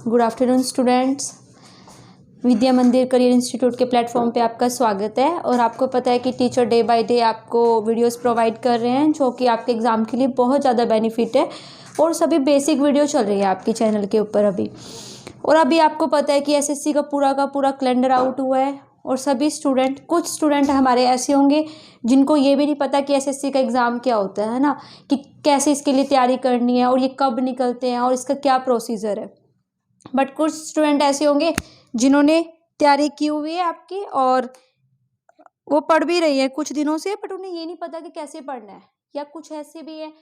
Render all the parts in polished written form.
Good afternoon students. विद्या मंदिर career institute के platform पे आपका स्वागत है। और आपको पता है कि टीचर डे बाय डे आपको वीडियोस प्रोवाइड कर रहे हैं जो कि आपके एग्ज़ाम के लिए बहुत ज़्यादा बेनिफिट है। और सभी बेसिक वीडियो चल रही है आपकी चैनल के ऊपर अभी। और अभी आपको पता है कि एसएससी का पूरा कैलेंडर आउट हुआ है। और सभी स्टूडेंट, कुछ स्टूडेंट हमारे ऐसे होंगे जिनको ये भी नहीं पता कि एसएससी का एग्ज़ाम क्या होता है ना, कि कैसे इसके लिए तैयारी करनी है और ये कब निकलते हैं और इसका क्या प्रोसीजर है। बट कुछ स्टूडेंट ऐसे होंगे जिन्होंने तैयारी की हुई है आपकी और वो पढ़ भी रही है कुछ दिनों से, बट उन्हें ये नहीं पता कि कैसे पढ़ना है। या कुछ ऐसे भी है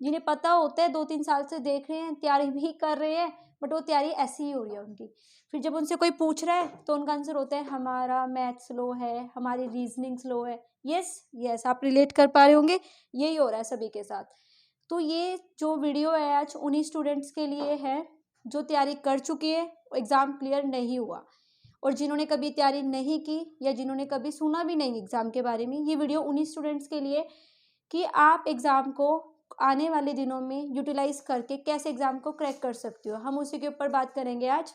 जिन्हें पता होता है, 2-3 साल से देख रहे हैं, तैयारी भी कर रहे हैं, बट वो तैयारी ऐसी ही हो रही है उनकी। फिर जब उनसे कोई पूछ रहा है तो उनका आंसर होता है हमारा मैथ स्लो है, हमारी रीजनिंग स्लो है। यस, आप रिलेट कर पा रहे होंगे, यही हो रहा है सभी के साथ। तो ये जो वीडियो है आज उन्हीं स्टूडेंट्स के लिए है जो तैयारी कर चुकी है, एग्ज़ाम क्लियर नहीं हुआ। और जिन्होंने कभी तैयारी नहीं की या जिन्होंने कभी सुना भी नहीं एग्ज़ाम के बारे में, ये वीडियो उन्हीं स्टूडेंट्स के लिए कि आप एग्ज़ाम को आने वाले दिनों में यूटिलाइज करके कैसे एग्ज़ाम को क्रैक कर सकते हो, हम उसी के ऊपर बात करेंगे आज।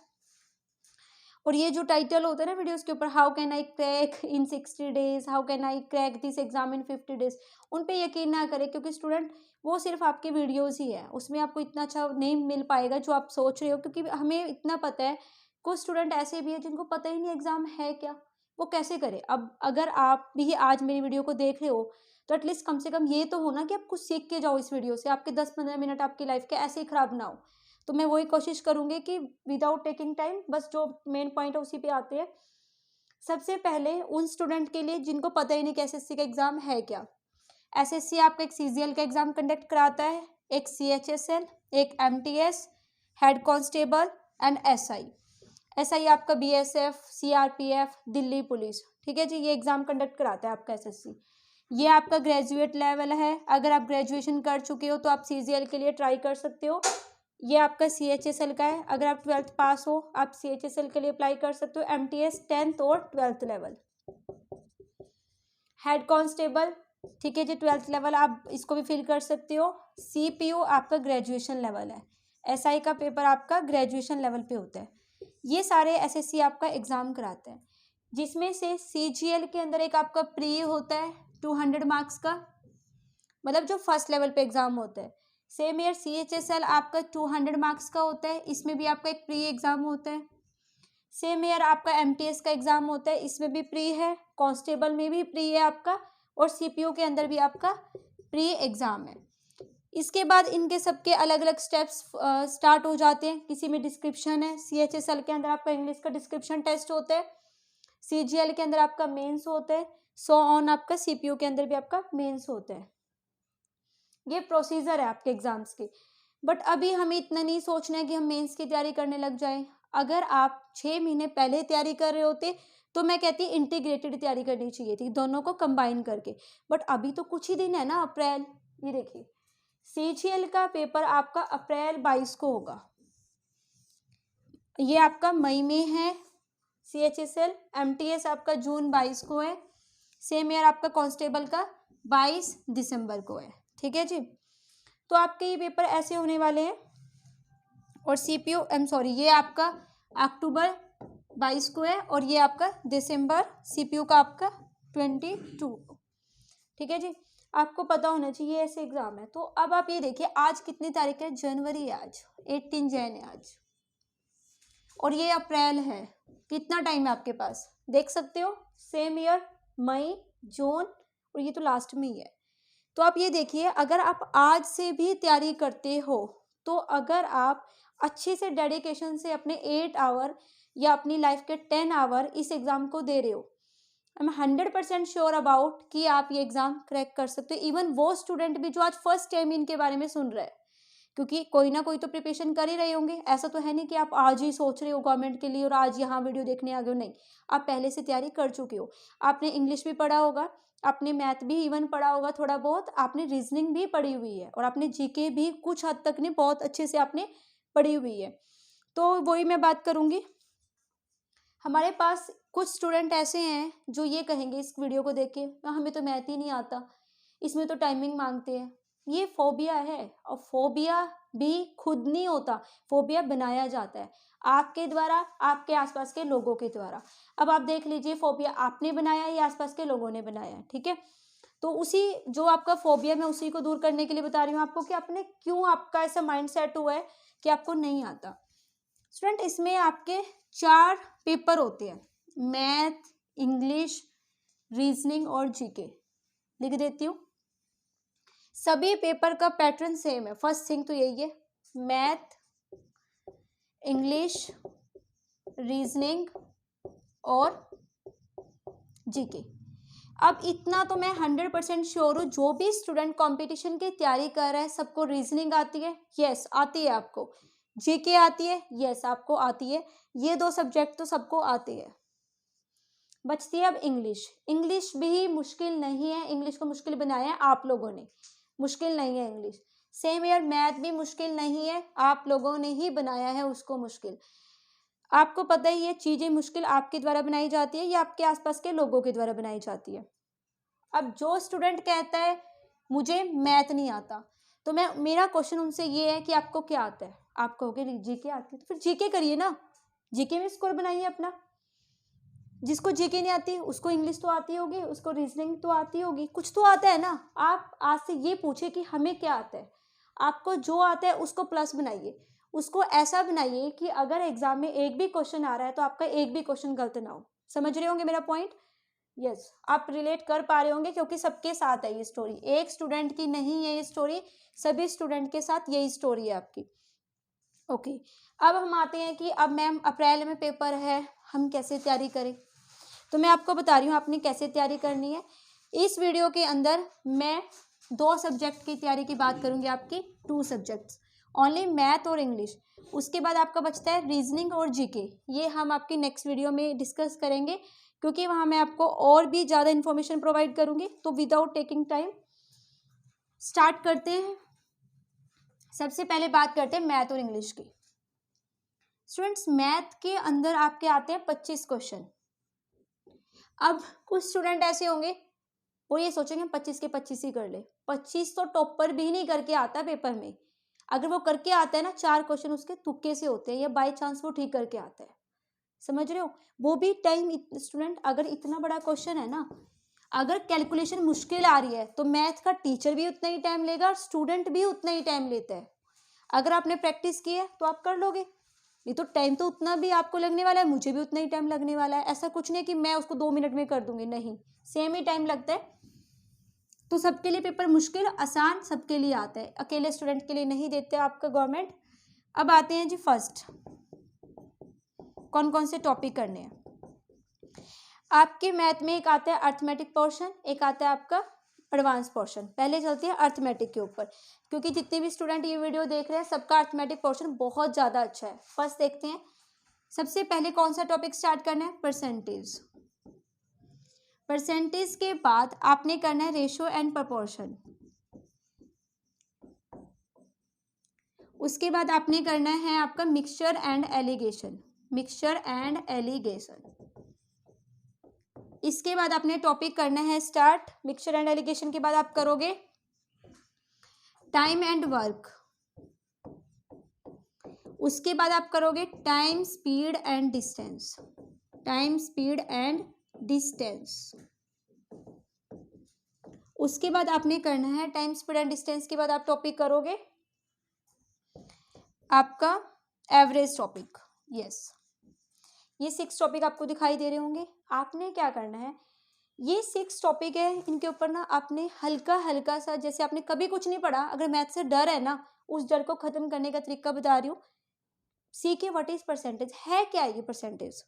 और ये जो टाइटल होता है ना वीडियोस के ऊपर, how can I crack in 60 days, how can I crack this exam in 50 days, उन पे यकीन ना करें, क्योंकि स्टूडेंट वो सिर्फ आपके वीडियोस ही है, उसमें आपको इतना अच्छा नहीं मिल पाएगा जो आप सोच रहे हो। क्योंकि हमें इतना पता है कुछ स्टूडेंट ऐसे भी है जिनको पता ही नहीं एग्जाम है क्या, वो कैसे करें। अब अगर आप भी आज मेरी वीडियो को देख रहे हो तो एटलीस्ट कम से कम ये तो हो ना कि आप कुछ सीख के जाओ इस वीडियो से, आपके 10-15 मिनट आपकी लाइफ के ऐसे ही खराब ना हो। तो मैं वही कोशिश करूंगी कि विदाउट टेकिंग टाइम, बस जो मेन पॉइंट है उसी पे आते हैं। सबसे पहले उन स्टूडेंट के लिए जिनको पता ही नहीं कि एसएससी का एग्जाम है क्या। एसएससी आपका एक सीजीएल का एग्जाम कंडक्ट कराता है, एक सीएचएसएल, एक MTS, head constable and SI. SI आपका बीएसएफ, सीआरपीएफ, दिल्ली पुलिस, ठीक है जी, ये एग्जाम कंडक्ट कराता है आपका एसएससी। ये आपका ग्रेजुएट लेवल है। अगर आप ग्रेजुएशन कर चुके हो तो आप सीजीएल के लिए ट्राई कर सकते हो। ये आपका सीएचएसएल का है, अगर आप 12th पास हो आप सीएचएसएल के लिए अप्लाई कर सकते हो। एमटीएस 10th और 12th लेवल। हेड कांस्टेबल, ठीक है जी, 12th लेवल, आप इसको भी फिल कर सकते हो। सीपीयू आपका ग्रेजुएशन लेवल है। एसआई का पेपर आपका ग्रेजुएशन लेवल पे होता है। ये सारे एसएससी आपका एग्जाम कराते हैं, जिसमें से सीजीएल के अंदर एक आपका प्री होता है 200 मार्क्स का, मतलब जो फर्स्ट लेवल पे एग्जाम होता है। सेम ईयर सीएचएसएल आपका 200 मार्क्स का होता है, इसमें भी आपका एक प्री एग्जाम होता है। सेम ईयर आपका एमटीएस का एग्जाम होता है, इसमें भी प्री है। कांस्टेबल में भी प्री है आपका, और सीपीयू के अंदर भी आपका प्री एग्जाम है। इसके बाद इनके सबके अलग अलग स्टेप्स स्टार्ट हो जाते हैं। किसी में डिस्क्रिप्शन है, सीएचएसएल के अंदर आपका इंग्लिश का डिस्क्रिप्शन टेस्ट होता है, सीजीएल के अंदर आपका मेंस होता है, सो ऑन आपका सीपीयू के अंदर भी आपका मेंस होता है। ये प्रोसीजर है आपके एग्जाम्स की। बट अभी हमें इतना नहीं सोचना है कि हम मेंस की तैयारी करने लग जाएं। अगर आप 6 महीने पहले तैयारी कर रहे होते तो मैं कहती इंटीग्रेटेड तैयारी करनी चाहिए थी, दोनों को कंबाइन करके। बट अभी तो कुछ ही दिन है ना, अप्रैल, ये देखिए सीजीएल का पेपर आपका अप्रैल 22 को होगा, ये आपका मई में है। सीएचएसएल एमटीएस आपका जून 22 को है। सेम ईयर आपका कांस्टेबल का 22 दिसंबर को है, ठीक है जी। तो आपके ये पेपर ऐसे होने वाले हैं। और सीपीयू ये आपका अक्टूबर 22 को है और ये आपका दिसंबर, सीपीयू का आपका 22, ठीक है जी। आपको पता होना चाहिए ऐसे एग्जाम है। तो अब आप ये देखिए आज कितनी तारीख है, जनवरी है आज, 18 जैन है आज, और ये अप्रैल है। कितना टाइम है आपके पास, देख सकते हो, सेम ईयर मई, जून, और ये तो लास्ट में ही है। तो आप ये देखिए, अगर आप आज से भी तैयारी करते हो तो अगर आप अच्छे से डेडिकेशन से अपने 8 आवर या अपनी लाइफ के 10 आवर इस एग्ज़ाम को दे रहे हो, आई एम 100% श्योर अबाउट कि आप ये एग्ज़ाम क्रैक कर सकते हो। इवन वो स्टूडेंट भी जो आज फर्स्ट टाइम इनके बारे में सुन रहे हैं, क्योंकि कोई ना कोई तो प्रिपरेशन कर ही रहे होंगे। ऐसा तो है नहीं कि आप आज ही सोच रहे हो गवर्नमेंट के लिए और आज यहाँ वीडियो देखने आ गए हो, नहीं, आप पहले से तैयारी कर चुके हो। आपने इंग्लिश भी पढ़ा होगा, आपने मैथ भी इवन पढ़ा होगा थोड़ा बहुत, आपने रीजनिंग भी पढ़ी हुई है, और आपने जीके भी कुछ हद तक नहीं, बहुत अच्छे से आपने पढ़ी हुई है। तो वही मैं बात करूँगी। हमारे पास कुछ स्टूडेंट ऐसे हैं जो ये कहेंगे इस वीडियो को देख के, हमें तो मैथ ही नहीं आता, इसमें तो टाइमिंग मांगते हैं। ये फोबिया है, और फोबिया भी खुद नहीं होता, फोबिया बनाया जाता है आपके द्वारा, आपके आसपास के लोगों के द्वारा। अब आप देख लीजिए फोबिया आपने बनाया या आसपास के लोगों ने बनाया, ठीक है। तो उसी जो आपका फोबिया, मैं उसी को दूर करने के लिए बता रही हूँ आपको कि आपने क्यों, आपका ऐसा माइंड सेट हुआ है कि आपको नहीं आता। स्टूडेंट, इसमें आपके 4 पेपर होते हैं, मैथ, इंग्लिश, रीजनिंग और जीके। लिख देती हूँ, सभी पेपर का पैटर्न सेम है। फर्स्ट थिंग तो यही है, मैथ, इंग्लिश, रीजनिंग और जीके। अब इतना तो मैं 100% श्योर हूँ, जो भी स्टूडेंट कंपटीशन की तैयारी कर रहा है सबको रीजनिंग आती है, यस आती है आपको। जीके आती है, यस आपको आती है। ये 2 सब्जेक्ट तो सबको आती है। बचती है अब इंग्लिश। इंग्लिश भी मुश्किल नहीं है, इंग्लिश को मुश्किल बनाया है आप लोगों ने, मुश्किल नहीं है इंग्लिश। सेम ईयर मैथ भी मुश्किल नहीं है, आप लोगों ने ही बनाया है उसको मुश्किल। आपको पता ही है चीजें मुश्किल आपके द्वारा बनाई जाती है या आपके आसपास के लोगों के द्वारा बनाई जाती है। अब जो स्टूडेंट कहता है मुझे मैथ नहीं आता, तो मेरा क्वेश्चन उनसे ये है कि आपको क्या आता है। आप कहोगे जीके आती है, तो फिर जीके करिए ना, जीके में स्कोर बनाइए अपना। जिसको जीके नहीं आती उसको इंग्लिश तो आती होगी, उसको रीजनिंग तो आती होगी, कुछ तो आता है ना। आप आज से ये पूछे कि हमें क्या आता है, आपको जो आता है उसको प्लस बनाइए, उसको ऐसा बनाइए कि अगर एग्जाम में एक भी क्वेश्चन आ रहा है तो आपका एक भी क्वेश्चन गलत ना हो। समझ रहे होंगे मेरा पॉइंट? यस, आप रिलेट कर पा रहे होंगे क्योंकि सबके साथ है ये स्टोरी, एक स्टूडेंट की नहीं है ये स्टोरी, सभी स्टूडेंट के साथ यही स्टोरी है आपकी। ओके, अब हम आते हैं कि अब मैम अप्रैल में पेपर है, हम कैसे तैयारी करें। तो मैं आपको बता रही हूँ आपने कैसे तैयारी करनी है। इस वीडियो के अंदर मैं 2 सब्जेक्ट की तैयारी की बात करूँगी, आपकी 2 सब्जेक्ट्स ओनली, मैथ और इंग्लिश। उसके बाद आपका बचता है रीजनिंग और जीके, ये हम आपकी नेक्स्ट वीडियो में डिस्कस करेंगे क्योंकि वहाँ मैं आपको और भी ज़्यादा इन्फॉर्मेशन प्रोवाइड करूँगी। तो विदाउट टेकिंग टाइम स्टार्ट करते हैं। सबसे पहले बात करते हैं मैथ और इंग्लिश की। स्टूडेंट्स, मैथ के अंदर आपके आते हैं 25 क्वेश्चन। अब कुछ स्टूडेंट ऐसे होंगे वो ये सोचेंगे 25 के 25 ही कर ले, 25 तो टॉपर भी नहीं करके आता पेपर में। अगर वो करके आता है ना, 4 क्वेश्चन उसके तुक्के से होते हैं या बाय चांस वो ठीक करके आता है। समझ रहे हो? वो भी टाइम, स्टूडेंट अगर इतना बड़ा क्वेश्चन है ना, अगर कैलकुलेशन मुश्किल आ रही है तो मैथ का टीचर भी उतना ही टाइम लेगा और स्टूडेंट भी उतना ही टाइम लेता है। अगर आपने प्रैक्टिस की है तो आप कर लोगे, ये तो टाइम तो उतना भी आपको लगने वाला है, मुझे भी उतना ही टाइम लगने वाला है। ऐसा कुछ नहीं कि मैं उसको 2 मिनट में कर दूंगी, नहीं, सेम ही टाइम लगता है। तो सबके लिए पेपर मुश्किल आसान सबके लिए आता है, अकेले स्टूडेंट के लिए नहीं देते आपका गवर्नमेंट। अब आते हैं जी फर्स्ट, कौन कौन से टॉपिक करने हैं आपके मैथ में। एक आता है अर्थमेटिक पोर्शन, एक आता है आपका एडवांस पोर्शन। पहले चलती है अर्थमेटिक के ऊपर, क्योंकि जितने भी स्टूडेंट ये वीडियो देख रहे हैं सबका अर्थमेटिक पोर्शन बहुत ज़्यादा अच्छा है। फर्स्ट देखते हैं, सबसे पहले कौन सा टॉपिक स्टार्ट करना है, परसेंटेज। परसेंटेज के बाद आपने करना है रेशियो एंड प्रोपोर्शन। उसके बाद आपने करना है आपका mixture and allegation, mixture and allegation. इसके बाद आपने टॉपिक करना है स्टार्ट, मिक्सचर एंड एलिगेशन के बाद आप करोगे टाइम एंड वर्क। उसके बाद आप करोगे time, speed and distance, time, speed and distance. उसके बाद आपने करना है टाइम, स्पीड एंड डिस्टेंस के बाद आप टॉपिक करोगे आपका एवरेज टॉपिक। यस, ये 6 टॉपिक आपको दिखाई दे रहे होंगे। आपने क्या करना है, ये 6 टॉपिक है, इनके ऊपर ना आपने हल्का हल्का सा, जैसे आपने कभी कुछ नहीं पढ़ा, अगर मैथ से डर है ना, उस डर को खत्म करने का तरीका बता रही हूँ। सीखिए व्हाट इज परसेंटेज, है क्या ये परसेंटेज।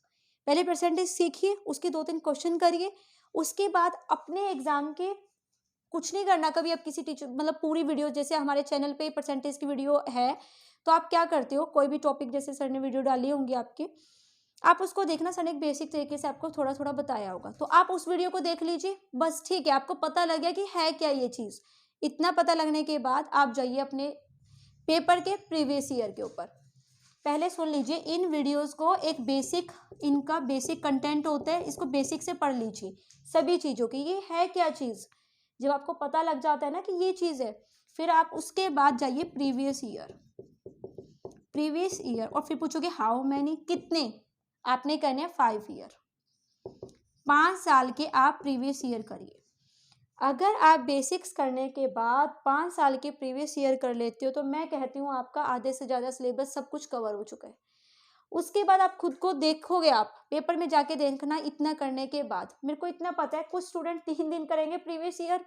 पहले परसेंटेज सीखिए, उसके 2-3 क्वेश्चन करिए। उसके बाद अपने एग्जाम के कुछ नहीं करना कभी, आप किसी टीचर, मतलब पूरी वीडियो, जैसे हमारे चैनल पे परसेंटेज की वीडियो है, तो आप क्या करते हो, कोई भी टॉपिक जैसे सर ने वीडियो डाली होंगी आपकी, आप उसको देखना, सर ने एक बेसिक तरीके से आपको थोड़ा थोड़ा बताया होगा, तो आप उस वीडियो को देख लीजिए बस, ठीक है। आपको पता लग गया कि है क्या ये चीज़। इतना पता लगने के बाद आप जाइए अपने पेपर के प्रीवियस ईयर के ऊपर। पहले सुन लीजिए इन वीडियोस को, एक बेसिक, इनका बेसिक कंटेंट होता है, इसको बेसिक से पढ़ लीजिए सभी चीज़ों की, ये है क्या चीज़। जब आपको पता लग जाता है ना कि ये चीज़ है, फिर आप उसके बाद जाइए प्रीवियस ईयर। प्रीवियस ईयर, और फिर पूछोगे हाउ मैनी, कितने, आपने करने हैं 5 ईयर, 5 साल के आप प्रीवियस ईयर करिए। अगर आप बेसिक्स करने के बाद 5 साल के प्रीवियस ईयर कर लेते हो तो मैं कहती हूँ आपका आधे से ज़्यादा सिलेबस सब कुछ कवर हो चुका है। उसके बाद आप खुद को देखोगे, आप पेपर में जाके देखना, इतना करने के बाद मेरे को इतना पता है कुछ स्टूडेंट 3 दिन करेंगे प्रीवियस ईयर,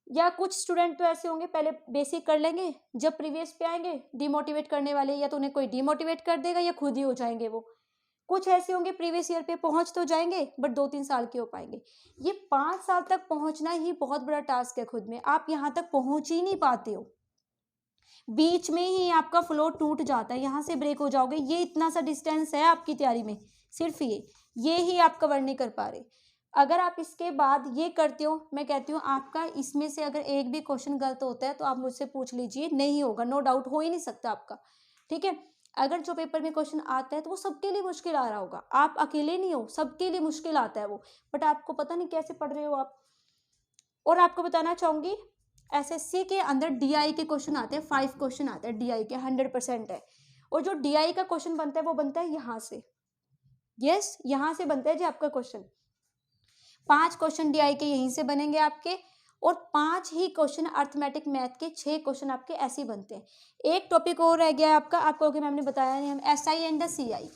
या कुछ स्टूडेंट तो ऐसे होंगे पहले बेसिक कर लेंगे, जब प्रीवियस पे आएंगे डिमोटिवेट करने वाले, या तो उन्हें कोई डिमोटिवेट कर देगा या खुद ही हो जाएंगे वो। कुछ ऐसे होंगे प्रीवियस ईयर पे पहुंच तो जाएंगे बट 2-3 साल के हो पाएंगे। ये 5 साल तक पहुंचना ही बहुत बड़ा टास्क है खुद में, आप यहाँ तक पहुंच ही नहीं पाते हो, बीच में ही आपका फ्लो टूट जाता है, यहाँ से ब्रेक हो जाओगे। ये इतना सा डिस्टेंस है आपकी तैयारी में, सिर्फ ये ही आप कवर नहीं कर पा रहे। अगर आप इसके बाद ये करते हो, मैं कहती हूँ आपका इसमें से अगर एक भी क्वेश्चन गलत होता है तो आप मुझसे पूछ लीजिए, नहीं होगा, नो डाउट, हो ही नहीं सकता आपका, ठीक है। अगर जो पेपर में क्वेश्चन आता है तो वो सबके लिए मुश्किल आ रहा होगा, आप अकेले नहीं हो, सबके लिए मुश्किल आता है वो, बट आपको पता नहीं कैसे पढ़ रहे हो आप। और आपको बताना चाहूँगी एसएससी के अंदर डीआई के क्वेश्चन आते हैं, 5 क्वेश्चन आते हैं डीआई के, 100% है। और जो डीआई का क्वेश्चन बनता है वो बनता है यहाँ से, यस, यहाँ से बनता है जी आपका क्वेश्चन। 5 क्वेश्चन डीआई के यहीं से बनेंगे आपके, और 5 ही क्वेश्चन अर्थमेटिक मैथ के, 6 क्वेश्चन आपके ऐसे ही बनते हैं। एक टॉपिक और रह गया है आपका, आपको मैम ने बताया नहीं, हम एसआई एंड द सीआई।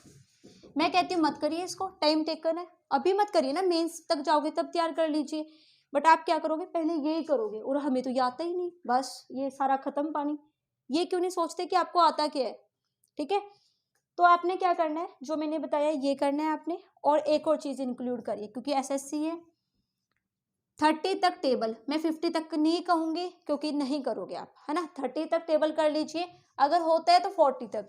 मैं कहती हूँ मत करिए इसको, टाइम टेकन है, अभी मत करिए ना, मेंस तक जाओगे तब तैयार कर लीजिए। बट आप क्या करोगे, पहले यही करोगे, और हमें तो ये आता ही नहीं, बस ये सारा खत्म पानी। ये क्यों नहीं सोचते कि आपको आता क्या है, ठीक है। तो आपने क्या करना है, जो मैंने बताया ये करना है आपने, और एक और चीज़ इंक्लूड करिए, क्योंकि एसएससी है। 30 तक टेबल, मैं 50 तक नहीं कहूँगी क्योंकि नहीं करोगे आप, है ना, 30 तक टेबल कर लीजिए, अगर होता है तो 40 तक,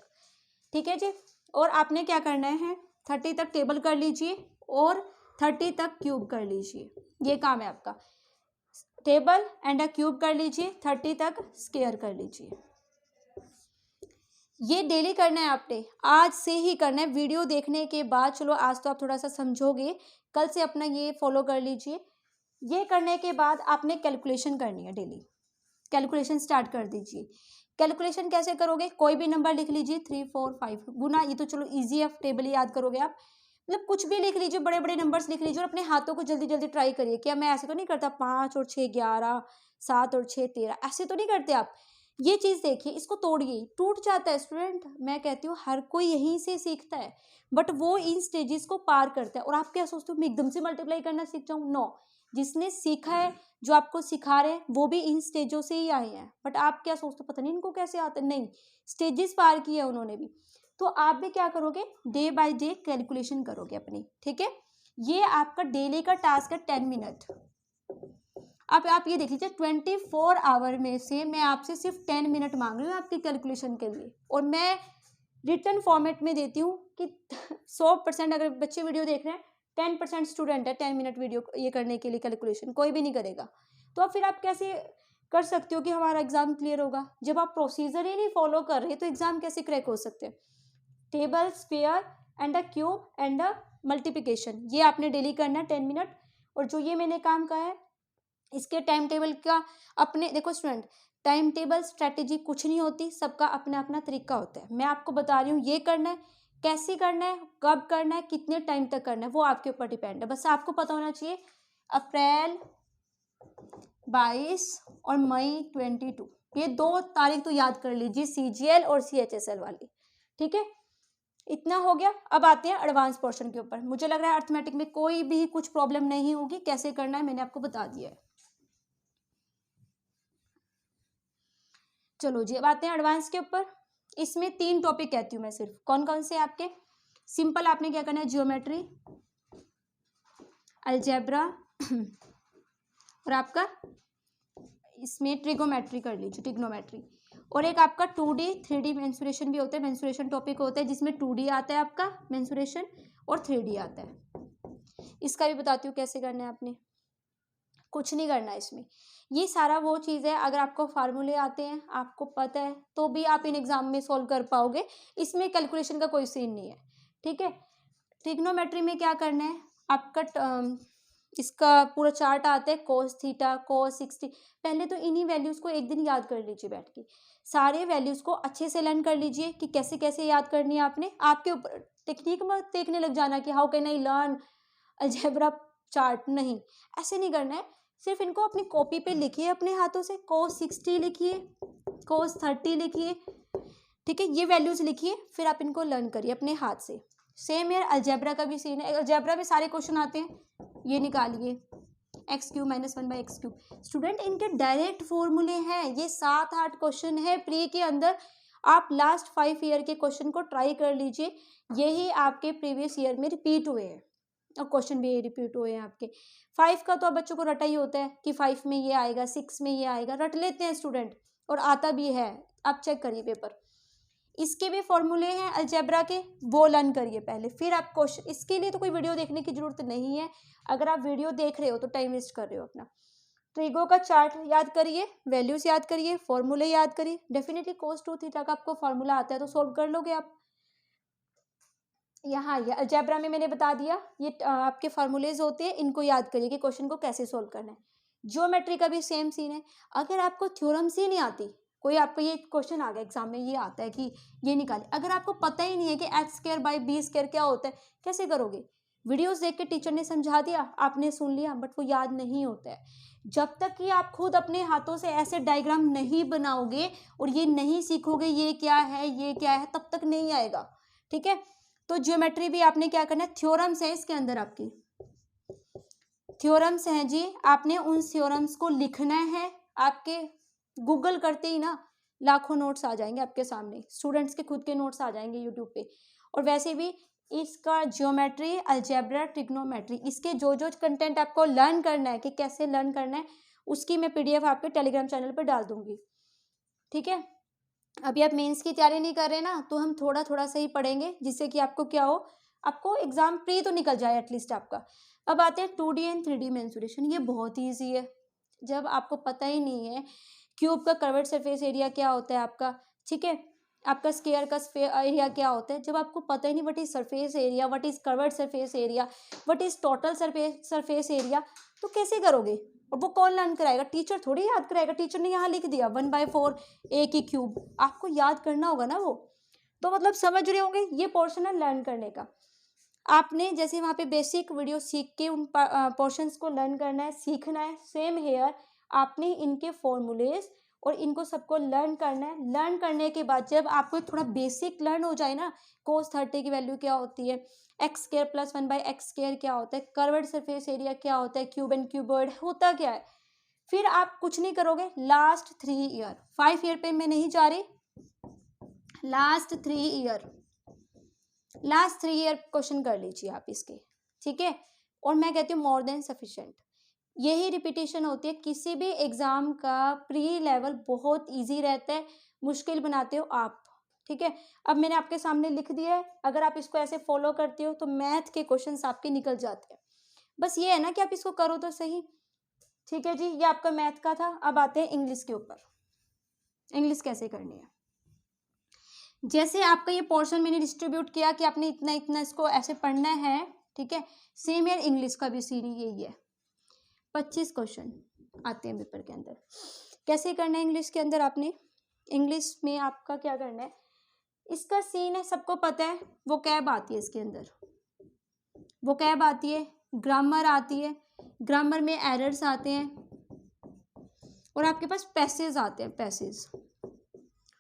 ठीक है जी। और आपने क्या करना है, 30 तक टेबल कर लीजिए और 30 तक क्यूब कर लीजिए, ये काम है आपका। टेबल एंड अ क्यूब कर लीजिए, 30 तक स्क्वायर कर लीजिए। ये डेली करना है आपने, आज से ही करना है, वीडियो देखने के बाद, चलो आज तो आप थोड़ा सा समझोगे, कल से अपना ये फॉलो कर लीजिए। ये करने के बाद आपने कैलकुलेशन करनी है डेली, कैलकुलेशन स्टार्ट कर दीजिए। कैलकुलेशन कैसे करोगे, कोई भी नंबर लिख लीजिए, 3, 4, 5 गुना, ये तो चलो इजी है, टेबल ही याद करोगे आप, मतलब कुछ भी लिख लीजिए, बड़े बड़े नंबर्स लिख लीजिए, और अपने हाथों को जल्दी जल्दी ट्राई करिए। क्या मैं ऐसे तो नहीं करता 5 और 6 11, 7 और 6 13, ऐसे तो नहीं करते आप। ये चीज़ देखिए, इसको तोड़िए, टूट जाता है स्टूडेंट, मैं कहती हूँ हर कोई यहीं से सीखता है, बट वो इन स्टेजेस को पार करता है। और आप क्या सोचते हो मैं एकदम से मल्टीप्लाई करना सीख जाऊँ, नो, जिसने सीखा है, जो आपको सिखा रहे हैं, वो भी इन स्टेजों से ही आए हैं। बट आप क्या सोचते हो पता नहीं इनको कैसे आते, नहीं, स्टेजेस पार किए उन्होंने भी। तो आप भी क्या करोगे, डे बाय डे कैलकुलेशन करोगे अपनी, ठीक है। ये आपका डेली का टास्क है, 10 मिनट। अब आप ये देख लीजिए, 24 आवर में से मैं आपसे सिर्फ 10 मिनट मांग रही हूँ आपकी कैलकुलेशन के लिए, और मैं रिटर्न फॉर्मेट में देती हूँ कि 100% अगर बच्चे वीडियो देख रहे हैं, 10% स्टूडेंट है 10 मिनट वीडियो ये करने के लिए, कैलकुलेशन कोई भी नहीं करेगा। तो अब फिर आप कैसे कर सकते हो कि हमारा एग्जाम क्लियर होगा, जब आप प्रोसीजर ही नहीं फॉलो कर रहे तो एग्जाम कैसे क्रैक हो सकते हैं। Table, square and a cube and a multiplication, ये आपने डेली करना है 10 मिनट। और जो ये मैंने काम कहा है, इसके टाइम टेबल का अपने, देखो स्टूडेंट, टाइम टेबल स्ट्रैटेजी कुछ नहीं होती, सबका अपना अपना तरीका होता है। मैं आपको बता रही हूँ ये करना है, कैसे करना है, कब करना है, कितने टाइम तक करना है, वो आपके ऊपर डिपेंड है। बस आपको पता होना चाहिए अप्रैल 22 और मई 22, ये 2 तारीख तो याद कर लीजिए, CGL और CHSL वाली, ठीक है। इतना हो गया। अब आते हैं एडवांस पोर्शन के ऊपर। मुझे लग रहा है अर्थमेटिक में कोई भी कुछ प्रॉब्लम नहीं होगी, कैसे करना है मैंने आपको बता दिया है। चलो जी, अब आते हैं एडवांस के ऊपर। इसमें 3 टॉपिक कहती हूँ मैं सिर्फ, कौन कौन से आपके, सिंपल आपने क्या करना है, ज्योमेट्री, अलजेब्रा और आपका इसमें ट्रिगोमेट्री कर लीजिए, ट्रिग्नोमेट्री। और एक आपका 2D 3D मेंसुरेशन भी होता है, मेंसुरेशन टॉपिक होता है जिसमें 2D आता है आपका मेंसुरेशन और 3D आता है। इसका भी बताती हूँ कैसे करना है आपने, कुछ नहीं करना है इसमें, ये सारा वो चीज़ है, अगर आपको फार्मूले आते हैं, आपको पता है, तो भी आप इन एग्जाम में सॉल्व कर पाओगे, इसमें कैलकुलेशन का कोई सीन नहीं है, ठीक है। ट्रिग्नोमेट्री में क्या करना है आपका, इसका पूरा चार्ट आता है, cos थीटा, cos 60, पहले तो इन्हीं वैल्यूज़ को एक दिन याद कर लीजिए बैठ के, सारे वैल्यूज़ को अच्छे से लर्न कर लीजिए कि कैसे कैसे याद करनी है आपने। आपके ऊपर टेक्निक में देखने लग जाना कि how can I learn algebra chart, नहीं, ऐसे नहीं करना है। सिर्फ इनको अपनी कॉपी पे लिखिए अपने हाथों से, cos 60 लिखिए, cos 30 लिखिए, ठीक है, ये वैल्यूज़ लिखिए, फिर आप इनको लर्न करिए अपने हाथ से। सेम यार अलजेब्रा का भी सीन है, अलजेब्रा में सारे क्वेश्चन आते हैं, ये निकालिए x³ - 1/x³। स्टूडेंट इनके डायरेक्ट फॉर्मूले हैं, ये 7-8 क्वेश्चन है प्री के अंदर। आप लास्ट 5 ईयर के क्वेश्चन को ट्राई कर लीजिए, यही आपके प्रीवियस ईयर में रिपीट हुए हैं और क्वेश्चन भी रिपीट हुए हैं आपके। 5 का तो अब बच्चों को रटा ही होता है कि 5 में ये आएगा, 6 में ये आएगा, रट लेते हैं स्टूडेंट और आता भी है। आप चेक करिए पेपर, इसके भी फॉर्मूले हैं अलजेब्रा के, वो लर्न करिए पहले, फिर आप क्वेश्चन। इसके लिए तो कोई वीडियो देखने की जरूरत नहीं है, अगर आप वीडियो देख रहे हो तो टाइम वेस्ट कर रहे हो अपना। ट्रिगो का चार्ट याद करिए, वैल्यूज याद करिए, फॉर्मूले याद करिए। डेफिनेटली cos 2 थीटा का आपको फॉर्मूला आता है तो सॉल्व कर लोगे आप। यहाँ ये अलजेब्रा में मैंने बता दिया, ये आपके फार्मूलेज होते हैं, इनको याद करिए कि क्वेश्चन को कैसे सोल्व करना है। ज्योमेट्री का भी सेम सीन है, अगर आपको थ्योरम्स ही नहीं आती, कोई आपको ये क्वेश्चन आ गया एग्जाम में, ये आता है कि ये निकाले, अगर आपको पता ही नहीं है कि x²/b² क्या होता है, कैसे करोगे? वीडियोस देख के टीचर ने समझा दिया, आपने सुन लिया, बट वो याद नहीं होता है। जब तक कि आप खुद अपने हाथों से ऐसे डायग्राम नहीं बनाओगे और ये नहीं सीखोगे ये क्या है ये क्या है, तब तक नहीं आएगा, ठीक है। तो ज्योमेट्री भी आपने क्या करना है, थ्योरम्स है इसके अंदर, आपकी थ्योरम्स हैं जी, आपने उन थ्योरम्स को लिखना है। आपके गूगल करते ही ना लाखों नोट्स आ जाएंगे आपके सामने, स्टूडेंट्स के खुद के नोट्स आ जाएंगे यूट्यूब पे। और वैसे भी इसका ज्योमेट्री, अलजेब्रा, ट्रिग्नोमेट्री, इसके जो जो कंटेंट आपको लर्न करना है कि कैसे लर्न करना है, उसकी मैं PDF आपके टेलीग्राम चैनल पर डाल दूंगी, ठीक है। अभी आप मेंस की तैयारी नहीं कर रहे ना, तो हम थोड़ा थोड़ा सा ही पढ़ेंगे, जिससे कि आपको क्या हो, आपको एग्जाम प्री तो निकल जाए एटलीस्ट आपका। अब आते हैं 2D एंड 3D मेंसुरेशन, ये बहुत ही ईजी है। जब आपको पता ही नहीं है क्यूब का कर्वेड सरफेस एरिया क्या होता है आपका, ठीक है, आपका स्क्वायर का एरिया क्या होता है, जब आपको पता ही नहीं what is surface area, what is curved surface area, what is total surface area, तो कैसे करोगे? और वो कौन लर्न कराएगा? टीचर थोड़ी याद कराएगा। टीचर ने यहाँ लिख दिया 1/4 a की क्यूब, आपको याद करना होगा ना वो। तो मतलब समझ रहे होंगे, ये पोर्शन है लर्न करने का। आपने जैसे वहाँ पे बेसिक वीडियो सीख के उन पोर्शंस को लर्न करना है, सीखना है। सेम हेयर आपने इनके फॉर्मूलेज और इनको सबको लर्न करना है। लर्न करने के बाद जब आपको थोड़ा बेसिक लर्न हो जाए ना, cos 30 की वैल्यू क्या होती है, x² + 1/x² क्या होता है, कर्वेड सरफेस एरिया क्या होता है, क्यूब एंड क्यूबॉइड होता क्या है, फिर आप कुछ नहीं करोगे। लास्ट 3 ईयर, 5 ईयर पे मैं नहीं जा रही, लास्ट 3 ईयर क्वेश्चन कर लीजिए आप इसके, ठीक है। और मैं कहती हूँ मोर देन सफिशिएंट। यही रिपीटेशन होती है, किसी भी एग्जाम का प्री लेवल बहुत इजी रहता है, मुश्किल बनाते हो आप, ठीक है। अब मैंने आपके सामने लिख दिया है, अगर आप इसको ऐसे फॉलो करते हो तो मैथ के क्वेश्चंस आपके निकल जाते हैं। बस ये है ना कि आप इसको करो तो सही, ठीक है जी। ये आपका मैथ का था। अब आते हैं इंग्लिश के ऊपर, इंग्लिश कैसे करनी है। जैसे आपका ये पोर्शन मैंने डिस्ट्रीब्यूट किया कि आपने इतना इतना इसको ऐसे पढ़ना है, ठीक है। सेम यार इंग्लिश का भी सीन यही है। 25 क्वेश्चन आते हैं पेपर के अंदर। कैसे करना है इंग्लिश के अंदर, आपने इंग्लिश में आपका क्या करना है, इसका सीन है सबको पता है। वो कैब आती है इसके अंदर, वो कैब आती है, ग्रामर आती है, ग्रामर में एरर्स आते हैं, और आपके पास पैसेज आते हैं, पैसेज,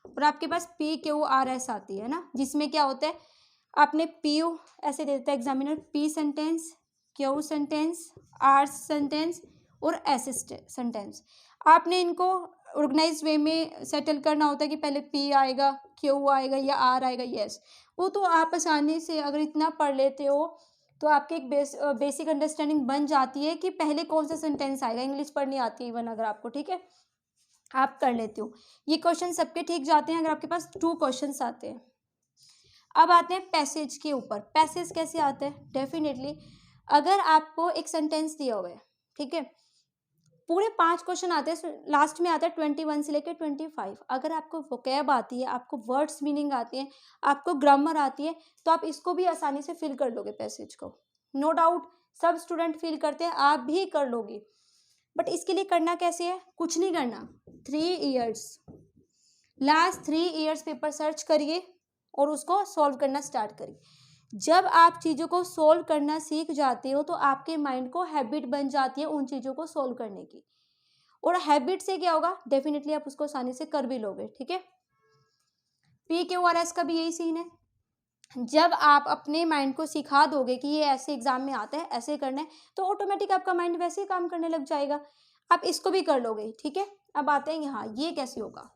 और आपके पास PQRS आती है ना, जिसमें क्या होता है, आपने PU ऐसे दे देता है examiner, P sentence, Q sentence, R sentence और S सेंटेंस। आपने इनको ऑर्गेनाइज वे में सेटल करना होता है कि पहले P आएगा, Q आएगा या R आएगा, यस। वो तो आप आसानी से अगर इतना पढ़ लेते हो तो आपकी एक बेसिक अंडरस्टैंडिंग बन जाती है कि पहले कौन सा सेंटेंस आएगा। इंग्लिश पढ़नी आती है इवन अगर आपको, ठीक है, आप कर लेते हो। ये क्वेश्चन सबके ठीक जाते हैं अगर आपके पास 2 क्वेश्चंस आते हैं। अब आते हैं पैसेज के ऊपर। पैसेज कैसे आते हैं, डेफिनेटली अगर आपको एक सेंटेंस दिया हुआ है, ठीक है, पूरे 5 क्वेश्चन आते हैं, लास्ट में आता है 21 से लेकर 25। अगर आपको वोकैब आती है, आपको वर्ड्स मीनिंग आती है, आपको ग्रामर आती है, तो आप इसको भी आसानी से फिल कर लोगे पैसेज को, नो डाउट। सब स्टूडेंट फिल करते हैं, आप भी कर लोगे। बट इसके लिए करना कैसे है, कुछ नहीं करना, 3 years last 3 years paper search करिए और उसको सॉल्व करना स्टार्ट करिए। जब आप चीज़ों को सोल्व करना सीख जाते हो तो आपके माइंड को हैबिट बन जाती है उन चीज़ों को सोल्व करने की, और हैबिट से क्या होगा, डेफिनेटली आप उसको आसानी से कर भी लोगे। ठीक है, PQRS का भी यही सीन है। जब आप अपने माइंड को सिखा दोगे कि ये ऐसे एग्जाम में आता है, ऐसे करना है, तो ऑटोमेटिक आपका माइंड वैसे ही काम करने लग जाएगा, आप इसको भी कर लोगे। ठीक है, अब आते हैं यहाँ, ये कैसे होगा।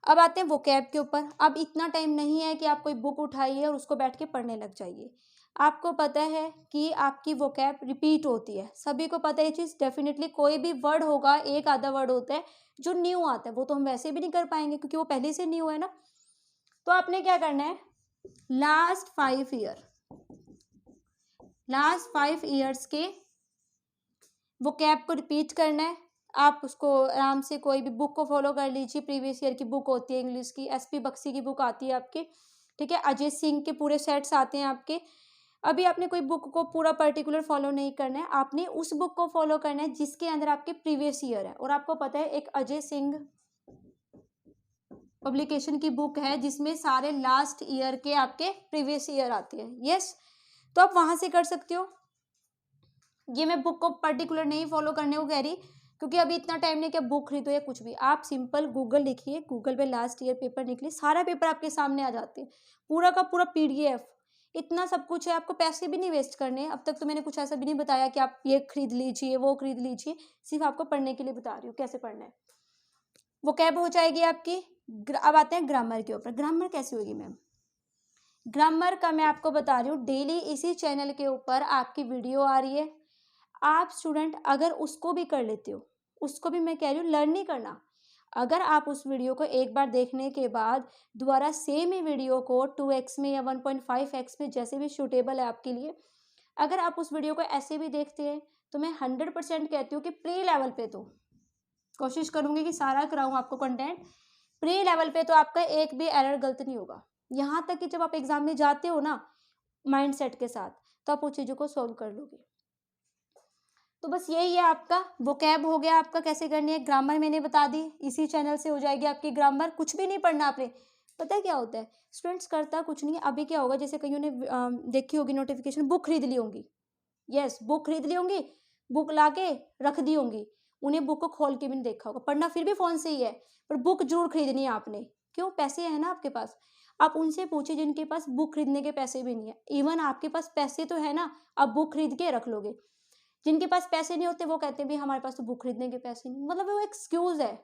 अब आते हैं वोकैब के ऊपर। अब इतना टाइम नहीं है कि आप कोई बुक उठाइए और उसको बैठ के पढ़ने लग जाइए। आपको पता है कि आपकी वोकैब रिपीट होती है, सभी को पता है ये चीज़। डेफिनेटली कोई भी वर्ड होगा, एक आधा वर्ड होता है जो न्यू आता है, वो तो हम वैसे भी नहीं कर पाएंगे क्योंकि वो पहले से न्यू है ना। तो आपने क्या करना है, लास्ट 5 ईयर्स के वोकैब को रिपीट करना है। आप उसको आराम से कोई भी बुक को फॉलो कर लीजिए। प्रीवियस ईयर की बुक होती है इंग्लिश की, SP बख्शी की बुक आती है आपकी। ठीक है, अजय सिंह के पूरे सेट्स आते हैं आपके। अभी आपने कोई बुक को पूरा पर्टिकुलर फॉलो नहीं करना है, आपने उस बुक को फॉलो करना है जिसके अंदर आपके प्रीवियस ईयर है। और आपको पता है एक अजय सिंह पब्लिकेशन की बुक है जिसमें सारे लास्ट ईयर के आपके प्रीवियस ईयर आते हैं। यस, तो आप वहां से कर सकते हो। ये मैं बुक को पर्टिकुलर नहीं फॉलो करने को कह रही क्योंकि अभी इतना टाइम नहीं कि बुक खरीदो या कुछ भी। आप सिंपल गूगल लिखिए, गूगल पे लास्ट ईयर पेपर निकले, सारा पेपर आपके सामने आ जाते हैं, पूरा का पूरा PDF। इतना सब कुछ है, आपको पैसे भी नहीं वेस्ट करने। अब तक तो मैंने कुछ ऐसा भी नहीं बताया कि आप ये खरीद लीजिए वो खरीद लीजिए, सिर्फ आपको पढ़ने के लिए बता रही हूँ कैसे पढ़ना है। वो कैब हो जाएगी आपकी। अब आते हैं ग्रामर के ऊपर। ग्रामर कैसे होगी मैम? ग्रामर का मैं आपको बता रही हूँ, डेली इसी चैनल के ऊपर आपकी वीडियो आ रही है। आप स्टूडेंट अगर उसको भी कर लेते हो, उसको भी मैं कह रही हूँ लर्न नहीं करना। अगर आप उस वीडियो को एक बार देखने के बाद दोबारा सेम ही वीडियो को 2x में या 1.5x में, जैसे भी सूटेबल है आपके लिए, अगर आप उस वीडियो को ऐसे भी देखते हैं तो मैं 100% कहती हूँ कि प्री लेवल पे तो कोशिश करूँगी कि सारा कराऊँ आपको कंटेंट। प्री लेवल पे तो आपका एक भी एरर गलत नहीं होगा। यहाँ तक कि जब आप एग्जाम में जाते हो ना माइंड सेट के साथ, तो आप उस चीज़ों को सॉल्व कर लोगे। तो बस यही है आपका वोकैब हो गया। आपका कैसे करनी है, ग्रामर मैंने बता दी, इसी चैनल से हो जाएगी आपकी ग्रामर। कुछ भी नहीं पढ़ना आपने। पता है क्या होता है, स्टूडेंट्स करता कुछ नहीं। अभी क्या होगा, जैसे कईयों ने देखी होगी नोटिफिकेशन, बुक खरीद ली होंगी। यस, बुक खरीद ली होंगी, बुक ला के रख दी होंगी, उन्हें बुक को खोल के भी नहीं देखा होगा। पढ़ना फिर भी फोन से ही है, पर बुक जरूर खरीदनी है आपने। क्यों? पैसे है ना आपके पास। आप उनसे पूछिए जिनके पास बुक खरीदने के पैसे भी नहीं है। इवन आपके पास पैसे तो है ना, आप बुक खरीद के रख लोगे। जिनके पास पैसे नहीं होते वो कहते हैं भी हमारे पास तो बुक खरीदने के पैसे नहीं। मतलब वो एक्सक्यूज है।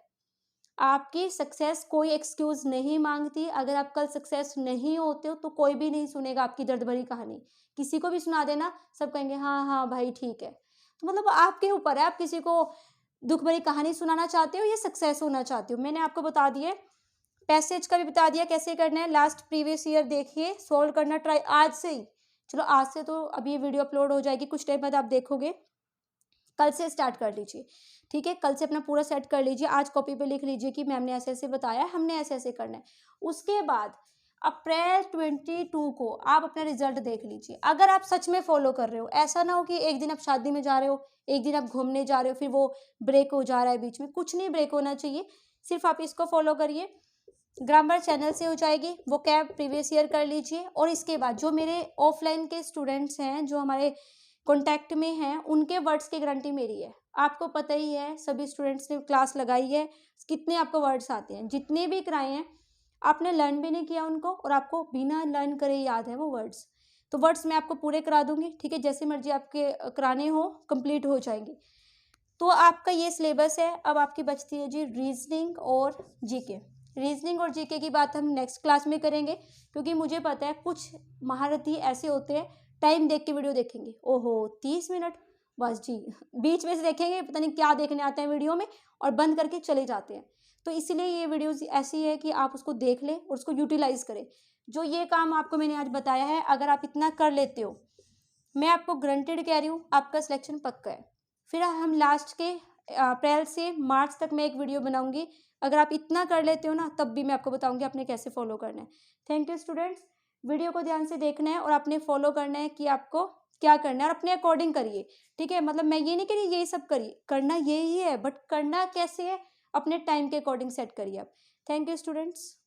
आपकी सक्सेस कोई एक्सक्यूज नहीं मांगती। अगर आप कल सक्सेस नहीं होते हो तो कोई भी नहीं सुनेगा आपकी दर्द भरी कहानी। किसी को भी सुना देना, सब कहेंगे हाँ हाँ भाई ठीक है। तो मतलब आपके ऊपर है, आप किसी को दुख भरी कहानी सुनाना चाहते हो या सक्सेस होना चाहते हो। मैंने आपको बता दिया, पैसेज का भी बता दिया कैसे करना है। लास्ट प्रीवियस ईयर देखिए, सोल्व करना ट्राई आज से ही। चलो आज से तो अभी ये वीडियो अपलोड हो जाएगी, कुछ टाइम बाद आप देखोगे। कल से स्टार्ट कर लीजिए। ठीक है, कल से अपना पूरा सेट कर लीजिए। आज कॉपी पे लिख लीजिए कि मैम ने ऐसे ऐसे बताया, हमने ऐसे ऐसे करना है। उसके बाद अप्रैल 22 को आप अपना रिजल्ट देख लीजिए। अगर आप सच में फॉलो कर रहे हो, ऐसा ना हो कि एक दिन आप शादी में जा रहे हो, एक दिन आप घूमने जा रहे हो, फिर वो ब्रेक हो जा रहा है बीच में। कुछ नहीं ब्रेक होना चाहिए, सिर्फ आप इसको फॉलो करिए। ग्रामर चैनल से हो जाएगी, वो कैब प्रीवियस ईयर कर लीजिए। और इसके बाद जो मेरे ऑफलाइन के स्टूडेंट्स हैं जो हमारे कॉन्टैक्ट में हैं, उनके वर्ड्स की गारंटी मेरी है। आपको पता ही है, सभी स्टूडेंट्स ने क्लास लगाई है, कितने आपको वर्ड्स आते हैं। जितने भी कराए हैं आपने लर्न भी नहीं किया उनको, और आपको बिना लर्न करे याद है वो वर्ड्स। तो वर्ड्स मैं आपको पूरे करा दूंगी। ठीक है, जैसे मर्जी आपके कराने हो कंप्लीट हो जाएंगे। तो आपका ये सिलेबस है। अब आपकी बचती है जी रीजनिंग और जीके। रीजनिंग और जीके की बात हम नेक्स्ट क्लास में करेंगे, क्योंकि मुझे पता है कुछ महारथी ऐसे होते हैं टाइम देख के वीडियो देखेंगे, ओहो 30 मिनट बस जी, बीच में से देखेंगे पता नहीं क्या देखने आते हैं वीडियो में और बंद करके चले जाते हैं। तो इसलिए ये वीडियोस ऐसी है कि आप उसको देख लें और उसको यूटिलाइज करें। जो ये काम आपको मैंने आज बताया है, अगर आप इतना कर लेते हो, मैं आपको ग्रंटेड कह रही हूँ, आपका सिलेक्शन पक्का है। फिर हम लास्ट के अप्रैल से मार्च तक मैं एक वीडियो बनाऊंगी। अगर आप इतना कर लेते हो ना, तब भी मैं आपको बताऊंगी आपने कैसे फॉलो करना है। थैंक यू स्टूडेंट्स, वीडियो को ध्यान से देखना है और आपने फॉलो करना है कि आपको क्या करना है, और अपने अकॉर्डिंग करिए। ठीक है, मतलब मैं ये नहीं कह रही यही सब करिए, करना यही है, बट करना कैसे है अपने टाइम के अकॉर्डिंग सेट करिए आप। Thank you students.